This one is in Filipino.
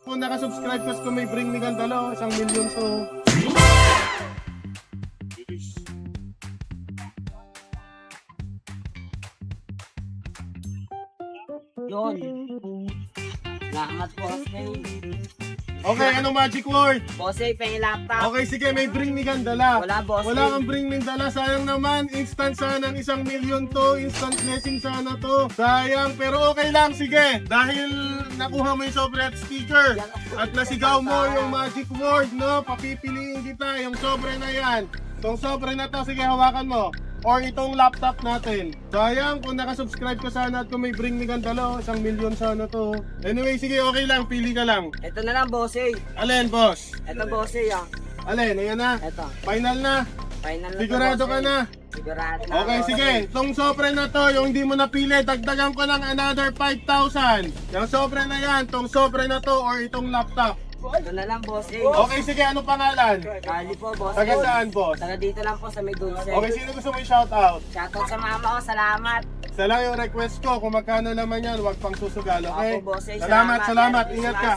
Kung nakasubscribe ka sa may bring ni Gandalo, 1 milyon to. Yun. Salamat po, Bossy. Okay, anong magic word? Bossy, pengi laptop. Okay, sige, may bring ni Gandala. Wala, Bossy. Wala kang bring ni Gandala. Sayang naman, instant sana ng 1 milyon to. Instant blessing sana to. Sayang, pero okay lang, sige. Dahil nakuha mo yung sobre at sticker. At nasigaw mo yung magic word, no? Papipiliin kita, yung sobre na yan. Itong sobre na to, sige, hawakan mo. Or itong laptop natin. Sayang, kung nakasubscribe ka sana at kung may bring ni Gandalo, 1 milyon sana to. Anyway, sige, okay lang, pili ka lang. Ito na lang, Bossy. Alin, boss? Ito, Bossy, ah. Alin, ayan na. Ito. Final na. Final na to, Sigurado ka Bossy. na. Sigurado na. Okay, Bossy. sige. Itong sobre na to, yung hindi mo napili, dagdagan ko ng another 5,000. Yung sobre na yan, itong sobre na to or itong laptop. Ito na lang, Bossy. Okay, sige. Ano pangalan? Kali po, Bossy. Taga saan, boss? Taga dito lang po sa may dulce. Okay, sino gusto mo i-shoutout? Shoutout sa mama ko, salamat. Isa lang yung request ko. Kung magkano naman yan, huwag pang susugal, okay? Opo, boss. Salamat, salamat. Ingat ka.